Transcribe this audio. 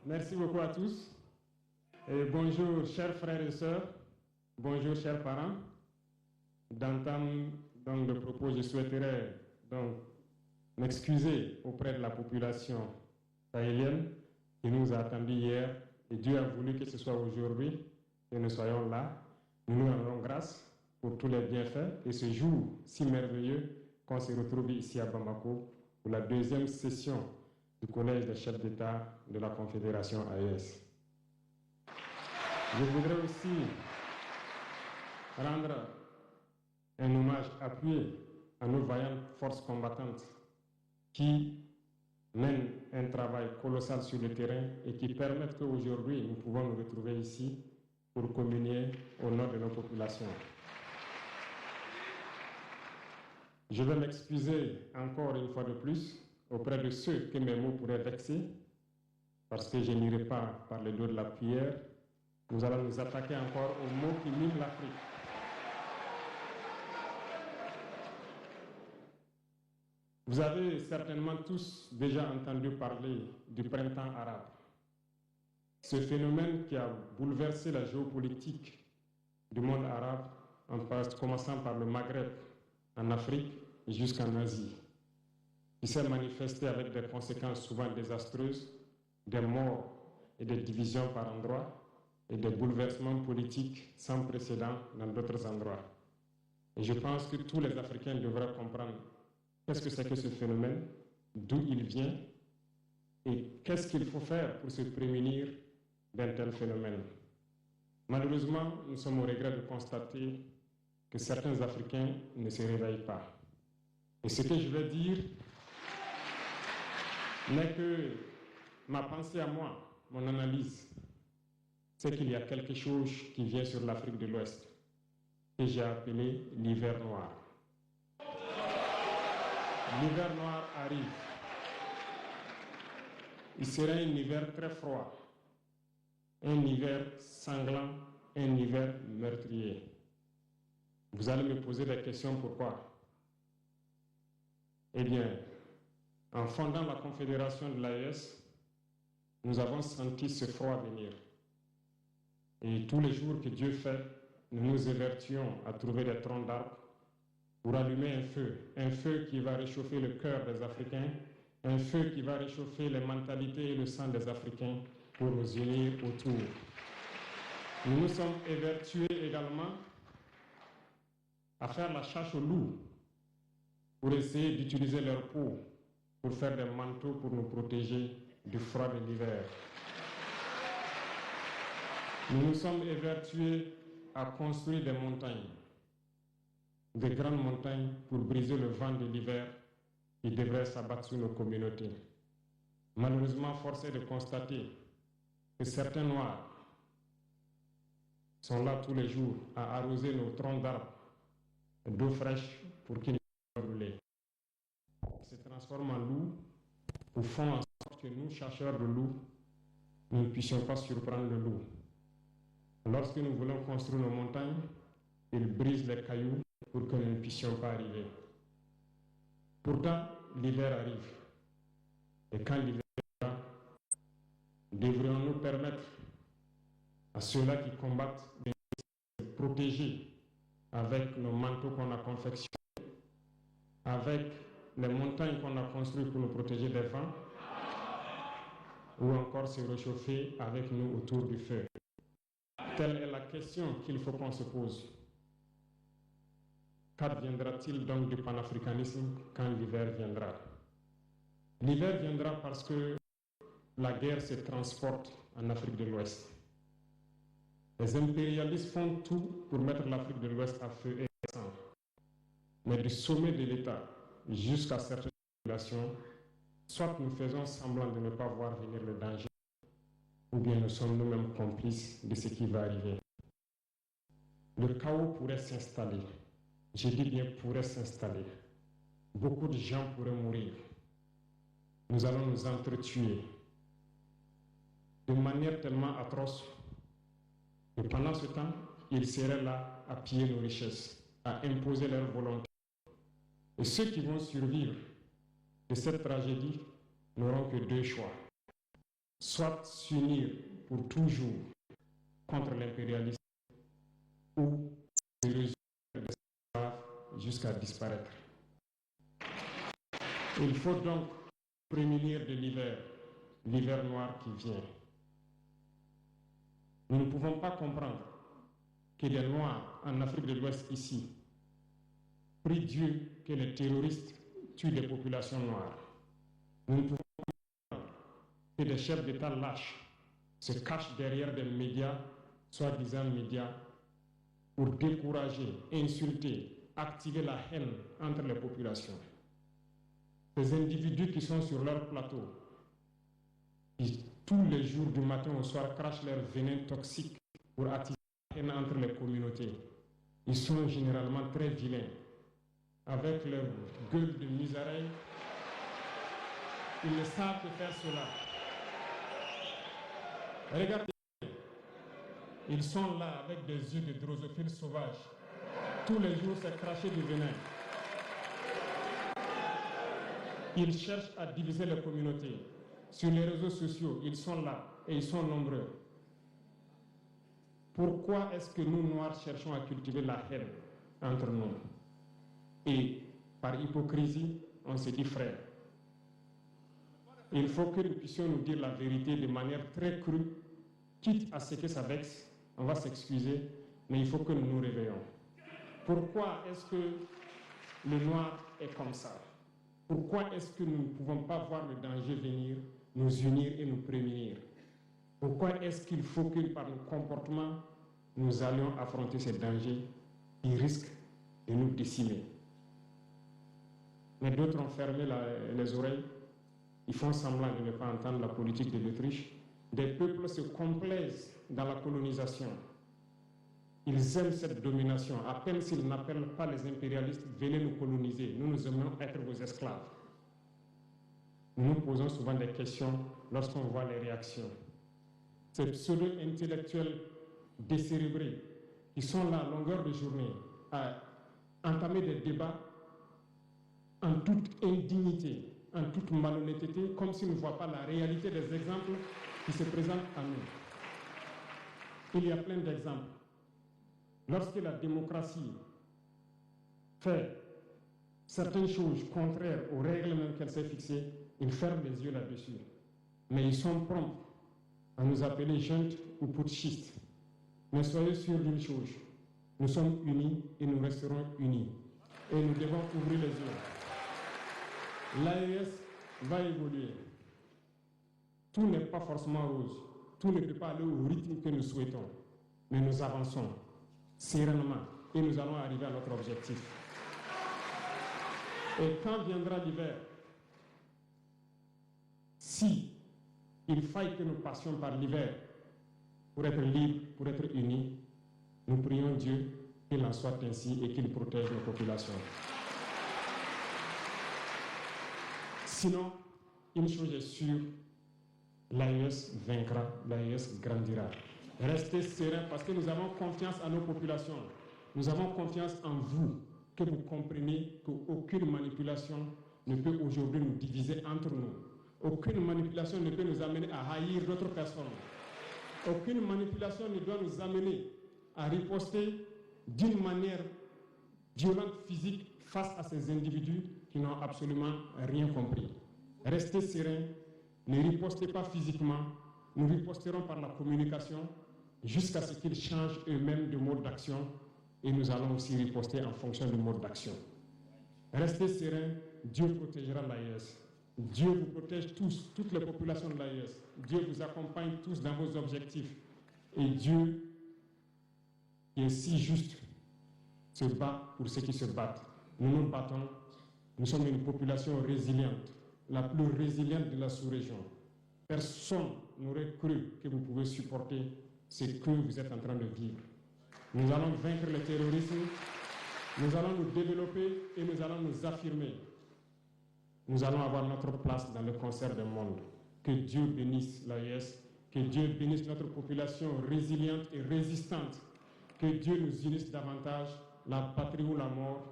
Merci beaucoup à tous. Et bonjour, chers frères et sœurs. Bonjour, chers parents. D'entame donc de propos, je souhaiterais donc m'excuser auprès de la population sahélienne qui nous a attendus hier. Et Dieu a voulu que ce soit aujourd'hui que nous soyons là. Nous nous rendons grâce pour tous les bienfaits et ce jour si merveilleux qu'on se retrouve ici à Bamako pour la deuxième session du Collège des chefs d'État de la Confédération AES. Je voudrais aussi rendre un hommage appuyé à nos vaillantes forces combattantes qui mènent un travail colossal sur le terrain et qui permettent qu'aujourd'hui nous pouvons nous retrouver ici pour communier au nom de nos populations. Je vais m'excuser encore une fois de plus auprès de ceux que mes mots pourraient vexer, parce que je n'irai pas par le dos de la cuillère. Nous allons nous attaquer encore aux mots qui minent l'Afrique. Vous avez certainement tous déjà entendu parler du printemps arabe. Ce phénomène qui a bouleversé la géopolitique du monde arabe, en commençant par le Maghreb, en Afrique jusqu'en Asie, qui s'est manifesté avec des conséquences souvent désastreuses, des morts et des divisions par endroits, et des bouleversements politiques sans précédent dans d'autres endroits. Et je pense que tous les Africains devraient comprendre qu'est-ce que c'est que ce phénomène, d'où il vient, et qu'est-ce qu'il faut faire pour se prémunir d'un tel phénomène. Malheureusement, nous sommes au regret de constater que certains Africains ne se réveillent pas. Et ce que je vais dire n'est que ma pensée à moi, mon analyse, c'est qu'il y a quelque chose qui vient sur l'Afrique de l'Ouest, que j'ai appelé l'hiver noir. L'hiver noir arrive. Il sera un hiver très froid, un hiver sanglant, un hiver meurtrier. Vous allez me poser la question pourquoi? Eh bien, en fondant la Confédération de l'AES, nous avons senti ce froid venir. Et tous les jours que Dieu fait, nous nous évertuons à trouver des troncs d'arbres pour allumer un feu qui va réchauffer le cœur des Africains, un feu qui va réchauffer les mentalités et le sang des Africains pour nous unir autour. Nous nous sommes évertués également à faire la chasse aux loups pour essayer d'utiliser leur peau pour faire des manteaux pour nous protéger du froid de l'hiver. Nous nous sommes évertués à construire des montagnes, des grandes montagnes pour briser le vent de l'hiver qui devrait s'abattre sur nos communautés. Malheureusement, force est de constater que certains Noirs sont là tous les jours à arroser nos troncs d'arbres d'eau fraîche pour qu'ils ne soient pas brûlés. Ils se transforment en loups ou font en sorte que nous, chercheurs de loups, nous ne puissions pas surprendre le loup. Lorsque nous voulons construire nos montagnes, ils brisent les cailloux pour que nous ne puissions pas arriver. Pourtant, l'hiver arrive. Et quand l'hiver arrive, devrions-nous permettre à ceux-là qui combattent de se protéger avec nos manteaux qu'on a confectionnés, avec les montagnes qu'on a construites pour nous protéger des vents, ou encore se réchauffer avec nous autour du feu. Telle est la question qu'il faut qu'on se pose. Qu'adviendra-t-il donc du panafricanisme quand l'hiver viendra? L'hiver viendra parce que la guerre se transporte en Afrique de l'Ouest. Les impérialistes font tout pour mettre l'Afrique de l'Ouest à feu et à sang. Mais du sommet de l'État jusqu'à certaines populations, soit nous faisons semblant de ne pas voir venir le danger, ou bien nous sommes nous-mêmes complices de ce qui va arriver. Le chaos pourrait s'installer. Je dis bien pourrait s'installer. Beaucoup de gens pourraient mourir. Nous allons nous entretuer de manière tellement atroce que pendant ce temps, ils seraient là à piller nos richesses, à imposer leur volonté. Et ceux qui vont survivre de cette tragédie n'auront que deux choix. soit s'unir pour toujours contre l'impérialisme ou se résoudre jusqu'à disparaître. Il faut donc prémunir de l'hiver noir qui vient. Nous ne pouvons pas comprendre que les Noirs en Afrique de l'Ouest ici prient Dieu que les terroristes tuent des populations noires. Nous ne pouvons pas comprendre que des chefs d'État lâches se cachent derrière des médias, soi-disant médias, pour décourager, insulter, activer la haine entre les populations. Ces individus qui sont sur leur plateau, qui tous les jours du matin au soir crachent leur venin toxique pour attiser la haine entre les communautés, ils sont généralement très vilains. Avec leur gueule de misérable, ils ne savent que faire cela. Regardez, ils sont là avec des yeux de drosophiles sauvages. Tous les jours, c'est cracher du venin. Ils cherchent à diviser les communautés. Sur les réseaux sociaux, ils sont là et ils sont nombreux. Pourquoi est-ce que nous, Noirs, cherchons à cultiver la haine entre nous? Et par hypocrisie, on se dit frère. Il faut que nous puissions nous dire la vérité de manière très crue, quitte à ce que ça vexe, on va s'excuser, mais il faut que nous nous réveillons. Pourquoi est-ce que le noir est comme ça? Pourquoi est-ce que nous ne pouvons pas voir le danger venir, nous unir et nous prémunir? Pourquoi est-ce qu'il faut que par nos comportements, nous allions affronter ces dangers qui risquent de nous décimer? Mais d'autres ont fermé les oreilles, ils font semblant de ne pas entendre la politique de l'Autriche. Des peuples se complaisent dans la colonisation. Ils aiment cette domination. À peine s'ils n'appellent pas les impérialistes, venez nous coloniser. Nous aimons être vos esclaves. Nous nous posons souvent des questions lorsqu'on voit les réactions. Ces pseudo-intellectuels décérébrés qui sont là à longueur de journée à entamer des débats en toute indignité, en toute malhonnêteté, comme s'ils ne voient pas la réalité des exemples qui se présentent à nous. Il y a plein d'exemples. Lorsque la démocratie fait certaines choses contraires aux règles même qu'elle s'est fixées, ils ferment les yeux là-dessus. Mais ils sont prompts à nous appeler juntes ou putschistes. Mais soyez sûrs d'une chose, nous sommes unis et nous resterons unis. Et nous devons ouvrir les yeux. L'AES va évoluer. Tout n'est pas forcément rose. Tout ne peut pas aller au rythme que nous souhaitons. Mais nous avançons sereinement et nous allons arriver à notre objectif. Et quand viendra l'hiver, si il faille que nous passions par l'hiver pour être libres, pour être unis, nous prions Dieu qu'il en soit ainsi et qu'il protège nos populations. Sinon, une chose est sûre, l'AES vaincra, l'AES grandira. Restez sereins parce que nous avons confiance en nos populations. Nous avons confiance en vous, que vous compreniez qu'aucune manipulation ne peut aujourd'hui nous diviser entre nous. Aucune manipulation ne peut nous amener à haïr d'autres personnes. Aucune manipulation ne doit nous amener à riposter d'une manière violente, physique, face à ces individus qui n'ont absolument rien compris. Restez sereins, ne ripostez pas physiquement, nous riposterons par la communication jusqu'à ce qu'ils changent eux-mêmes de mode d'action et nous allons aussi riposter en fonction du mode d'action. Restez sereins, Dieu protégera l'AES. Dieu vous protège tous, toutes les populations de l'AES. Dieu vous accompagne tous dans vos objectifs. Et Dieu, qui est si juste, se bat pour ceux qui se battent. Nous nous battons, nous sommes une population résiliente, la plus résiliente de la sous-région. Personne n'aurait cru que vous pouvez supporter ce que vous êtes en train de vivre. Nous allons vaincre le terrorisme, nous allons nous développer et nous allons nous affirmer. Nous allons avoir notre place dans le concert du monde. Que Dieu bénisse l'AES, que Dieu bénisse notre population résiliente et résistante, que Dieu nous unisse davantage, la patrie ou la mort.